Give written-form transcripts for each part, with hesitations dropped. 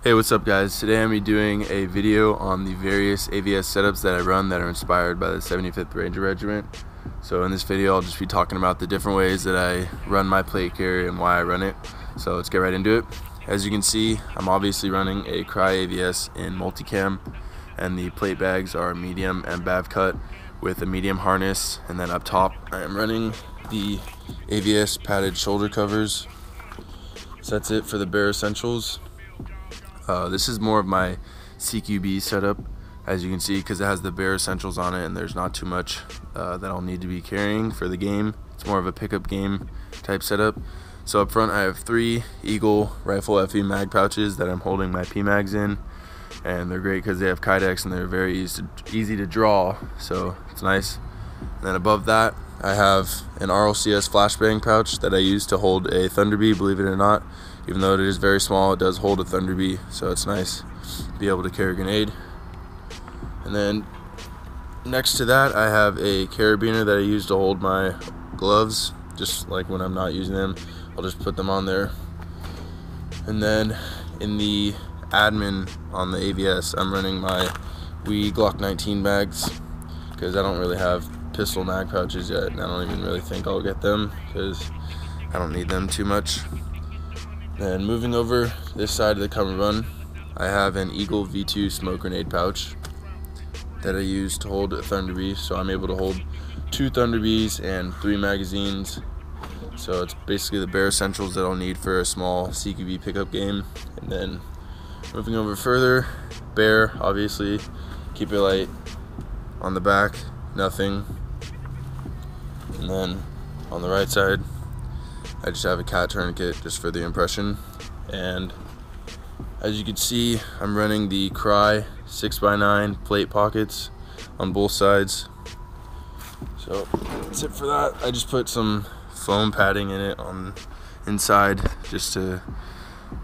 Hey, what's up guys? Today I'm doing a video on the various AVS setups that I run that are inspired by the 75th Ranger Regiment. So in this video I'll just be talking about the different ways that I run my plate carry and why I run it. So let's get right into it. As you can see, I'm obviously running a Crye AVS in multicam, and the plate bags are medium and bav cut with a medium harness, and then up top I am running the AVS padded shoulder covers. So that's it for the bare essentials. This is more of my CQB setup, as you can see, because it has the bare essentials on it and there's not too much that I'll need to be carrying for the game. It's more of a pickup game type setup. So up front I have 3 Eagle Rifle FE mag pouches that I'm holding my PMags in, and they're great because they have Kydex and they're very easy to draw, so it's nice. And then above that I have an RLCS flashbang pouch that I use to hold a Thunderbee, believe it or not. Even though it is very small, it does hold a Thunderbee, so it's nice to be able to carry a grenade. And then next to that I have a carabiner that I use to hold my gloves, just like when I'm not using them, I'll just put them on there. And then in the admin on the AVS, I'm running my Wee Glock 19 bags, because I don't really have pistol mag pouches yet, and I don't even really think I'll get them because I don't need them too much. And moving over this side of the cummerbund, I have an Eagle V2 smoke grenade pouch that I use to hold a Thunderbee, so I'm able to hold 2 Thunderbees and 3 magazines. So it's basically the bare essentials that I'll need for a small CQB pickup game. And then moving over further, bare, obviously, keep it light. On the back, nothing. And then on the right side, I just have a cat tourniquet just for the impression. And as you can see, I'm running the Crye 6x9 plate pockets on both sides. So that's it for that. I just put some foam padding in it on inside just to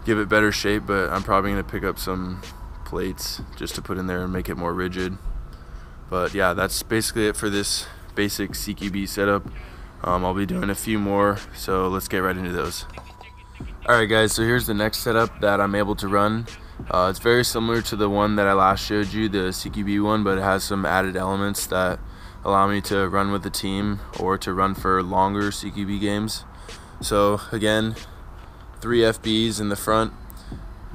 give it better shape, but I'm probably going to pick up some plates just to put in there and make it more rigid. But yeah, that's basically it for this basic CQB setup. I'll be doing a few more, so let's get right into those. Alright guys, so here's the next setup that I'm able to run. It's very similar to the one that I last showed you, the CQB one, but it has some added elements that allow me to run with the team or to run for longer CQB games. So again, 3 FBs in the front,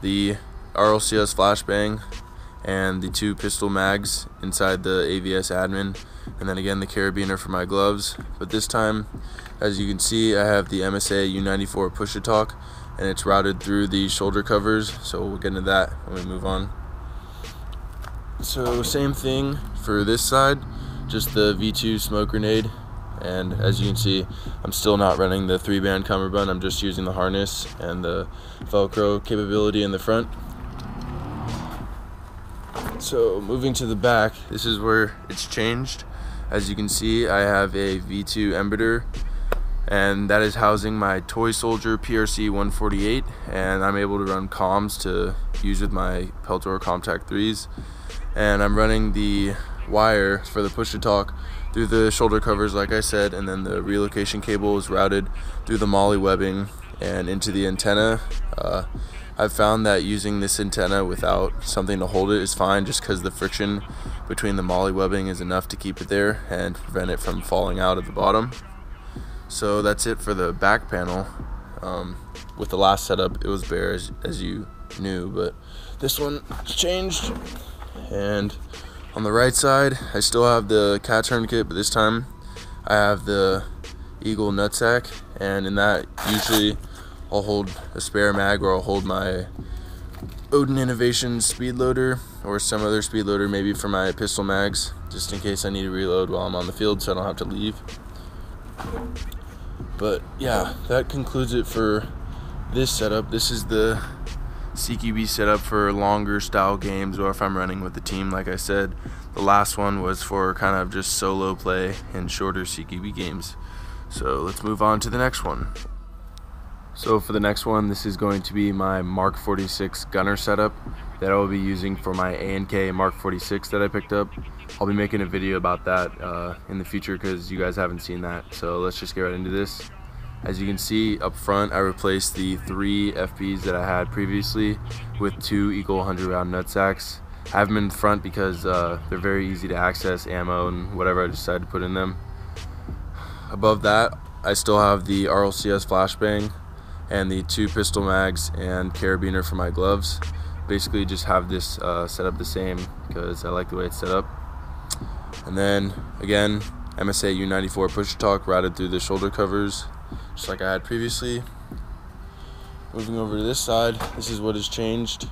the RLCS flashbang, and the 2 pistol mags inside the AVS admin, and then again the carabiner for my gloves. But this time, as you can see, I have the MSA U94 push-to-talk, and it's routed through the shoulder covers, so we'll get into that when we move on. So same thing for this side, just the V2 smoke grenade, and as you can see, I'm still not running the 3-band cummerbund, I'm just using the harness and the Velcro capability in the front. So moving to the back, this is where it's changed. As you can see, I have a V2 embedder, and that is housing my Toy Soldier PRC 148, and I'm able to run comms to use with my Peltor Comtac 3s. And I'm running the wire for the push-to-talk through the shoulder covers, like I said, and then the relocation cable is routed through the MOLLE webbing and into the antenna. I've found that using this antenna without something to hold it is fine, just because the friction between the MOLLE webbing is enough to keep it there and prevent it from falling out at the bottom. So that's it for the back panel. With the last setup, it was bare as you knew, but this one changed. And on the right side, I still have the cat tourniquet, but this time I have the Eagle nutsack, and in that usually I'll hold a spare mag, or I'll hold my Odin Innovation speed loader or some other speed loader, maybe for my pistol mags, just in case I need to reload while I'm on the field so I don't have to leave. But yeah, that concludes it for this setup. This is the CQB setup for longer style games, or if I'm running with the team. Like I said, the last one was for kind of just solo play in shorter CQB games. So let's move on to the next one. So for the next one, this is going to be my Mark 46 gunner setup that I will be using for my A&K Mark 46 that I picked up. I'll be making a video about that in the future because you guys haven't seen that. So let's just get right into this. As you can see up front, I replaced the 3 FBs that I had previously with 2 Eagle 100 round nutsacks. I have them in front because they're very easy to access ammo and whatever I decide to put in them. Above that, I still have the RLCS flashbang and the 2 pistol mags and carabiner for my gloves. Basically just have this set up the same because I like the way it's set up. And then again, MSA U94 push-to-talk routed through the shoulder covers just like I had previously. Moving over to this side, this is what has changed.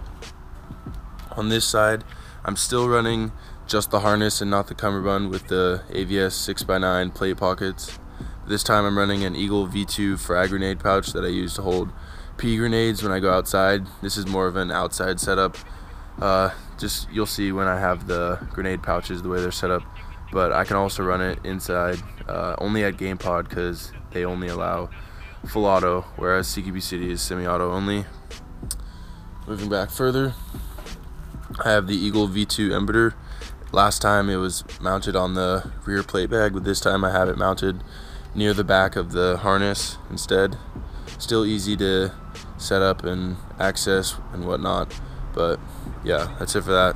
On this side, I'm still running just the harness and not the cummerbund with the AVS 6x9 plate pockets. This time I'm running an Eagle V2 frag grenade pouch that I use to hold pea grenades when I go outside. This is more of an outside setup. Just you'll see when I have the grenade pouches the way they're set up. But I can also run it inside, only at game pod because they only allow full auto, whereas CQB City is semi-auto only. Moving back further, I have the Eagle V2 embedder. Last time it was mounted on the rear plate bag, but this time I have it mounted near the back of the harness instead. Still easy to set up and access and whatnot, but yeah, that's it for that.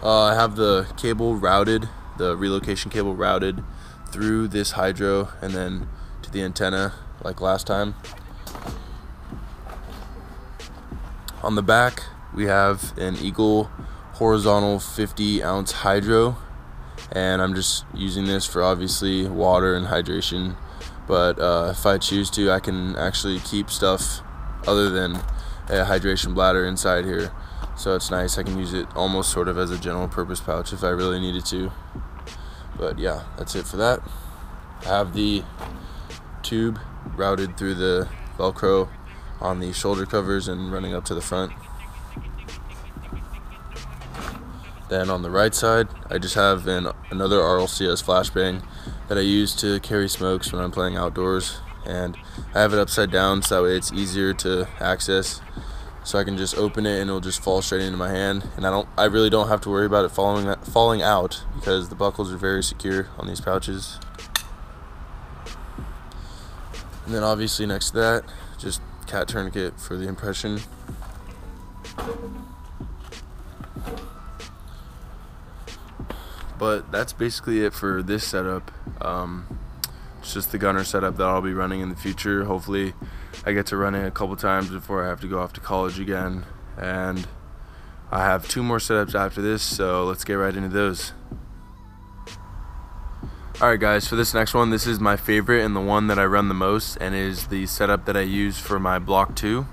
I have the cable routed, the relocation cable routed through this hydro and then to the antenna like last time. On the back we have an Eagle horizontal 50-ounce hydro, and I'm just using this for obviously water and hydration, but if I choose to, I can actually keep stuff other than a hydration bladder inside here, so it's nice. I can use it almost sort of as a general purpose pouch if I really needed to. But yeah, that's it for that. I have the tube routed through the Velcro on the shoulder covers and running up to the front. Then on the right side, I just have another RLCS flashbang that I use to carry smokes when I'm playing outdoors, and I have it upside down so that way it's easier to access. So I can just open it and it'll just fall straight into my hand, and I really don't have to worry about it falling out because the buckles are very secure on these pouches. And then obviously next to that, just cat tourniquet for the impression. But that's basically it for this setup. It's just the gunner setup that I'll be running in the future. Hopefully I get to run it a couple times before I have to go off to college again. And I have 2 more setups after this, so let's get right into those. Alright guys, for this next one, this is my favorite and the one that I run the most, and is the setup that I use for my Block 2.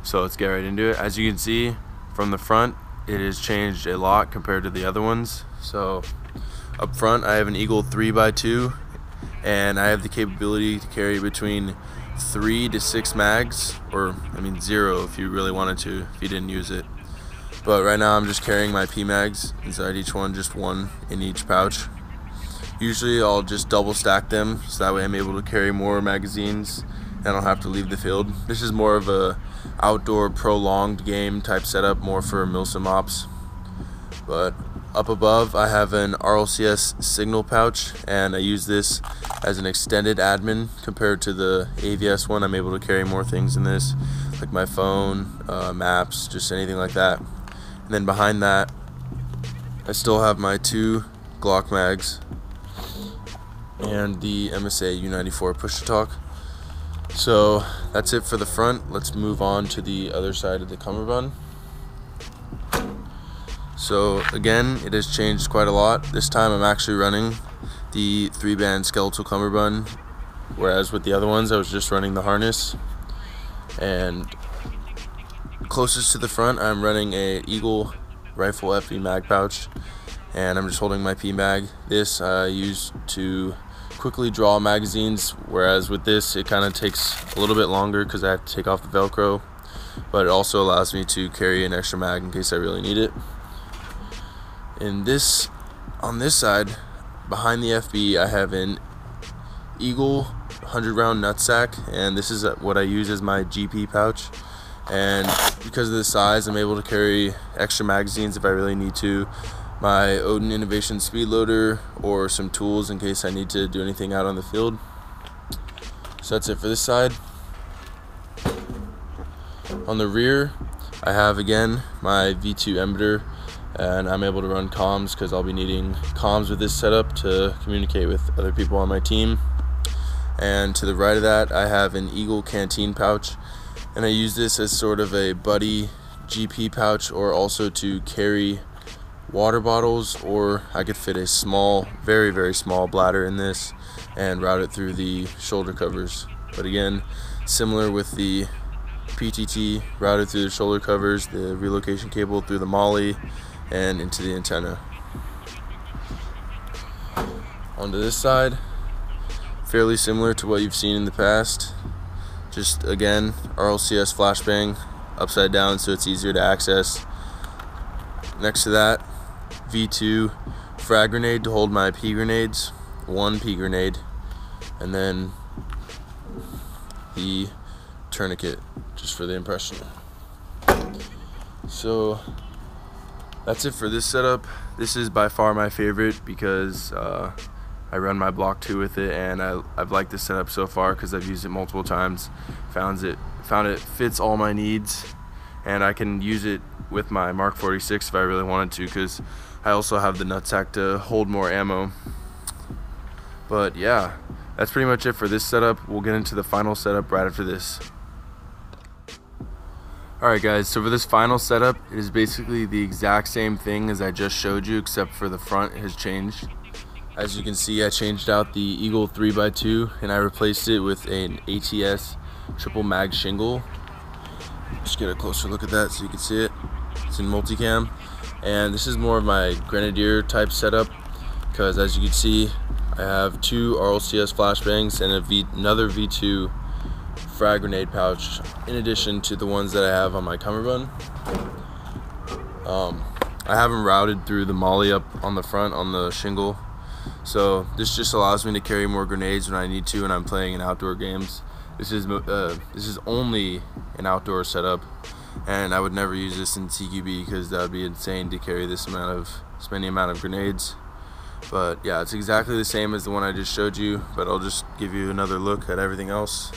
So let's get right into it. As you can see from the front, it has changed a lot compared to the other ones. So up front I have an Eagle 3x2, and I have the capability to carry between 3 to 6 mags, or I mean 0 if you really wanted to, if you didn't use it. But right now I'm just carrying my P mags inside each one, just 1 in each pouch. Usually I'll just double stack them so that way I'm able to carry more magazines and I don't have to leave the field. This is more of a outdoor prolonged game type setup, more for milsim ops. But up above I have an RLCS signal pouch, and I use this as an extended admin compared to the AVS one. I'm able to carry more things in this, like my phone, maps, just anything like that. And then behind that I still have my 2 Glock mags and the MSA U94 push-to-talk. So that's it for the front. Let's move on to the other side of the cummerbund. So again, it has changed quite a lot. This time I'm actually running the 3-band skeletal cummerbund, whereas with the other ones I was just running the harness. And closest to the front I'm running a Eagle rifle FV mag pouch, and I'm just holding my P mag. This I use to quickly draw magazines, whereas with this it kind of takes a little bit longer because I have to take off the Velcro, but it also allows me to carry an extra mag in case I really need it. On this side, behind the FB, I have an Eagle 100 round nutsack, and this is what I use as my GP pouch. And because of the size, I'm able to carry extra magazines if I really need to, my Odin Innovation speed loader, or some tools in case I need to do anything out on the field. So that's it for this side. On the rear, I have again my V2 emitter, and I'm able to run comms because I'll be needing comms with this setup to communicate with other people on my team. And to the right of that, I have an Eagle Canteen pouch, and I use this as sort of a buddy GP pouch, or also to carry water bottles, or I could fit a small, very, very small bladder in this and route it through the shoulder covers. But again, similar with the PTT, routed through the shoulder covers, the relocation cable through the molly and into the antenna. Onto this side, fairly similar to what you've seen in the past. Just again, RLCS flashbang upside down so it's easier to access. Next to that, V2 frag grenade to hold my pea grenades, one pea grenade, and then the tourniquet just for the impression. So that's it for this setup. This is by far my favorite because I run my Block 2 with it, and I've liked this setup so far because I've used it multiple times. Found it fits all my needs, and I can use it with my Mark 46 if I really wanted to, because I also have the nutsack to hold more ammo. But yeah, that's pretty much it for this setup. We'll get into the final setup right after this. Alright guys, so for this final setup, it is basically the exact same thing as I just showed you, except for the front has changed. As you can see, I changed out the Eagle 3x2 and I replaced it with an ATS triple mag shingle. Just get a closer look at that so you can see it. It's in multicam, and this is more of my Grenadier type setup because, as you can see, I have two RLCS flashbangs and another V2 frag grenade pouch in addition to the ones that I have on my cummerbund. I have them routed through the molly up on the front on the shingle, so this just allows me to carry more grenades when I need to when I'm playing in outdoor games. This is only an outdoor setup, and I would never use this in CQB because that would be insane to carry this many amount of grenades. But yeah, it's exactly the same as the one I just showed you, but I'll just give you another look at everything else.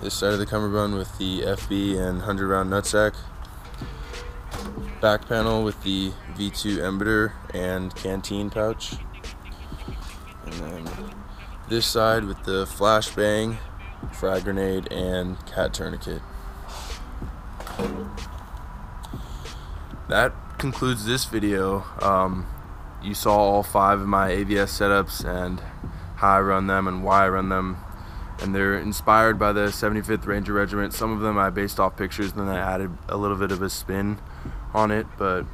This side of the cummerbund with the FB and 100 round nutsack. Back panel with the V2 emitter and Canteen pouch. And then this side with the flashbang, frag grenade, and cat tourniquet. That concludes this video. You saw all 5 of my AVS setups and how I run them and why I run them, and they're inspired by the 75th Ranger Regiment. Some of them I based off pictures and then I added a little bit of a spin on it, but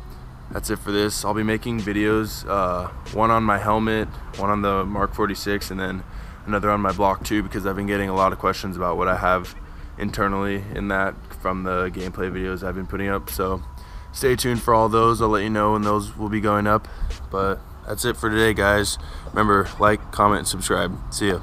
that's it for this. I'll be making videos, one on my helmet, one on the Mark 46, and then another on my Block 2, because I've been getting a lot of questions about what I have internally in that from the gameplay videos I've been putting up. So stay tuned for all those. I'll let you know when those will be going up. But that's it for today, guys. Remember, like, comment, and subscribe. See ya.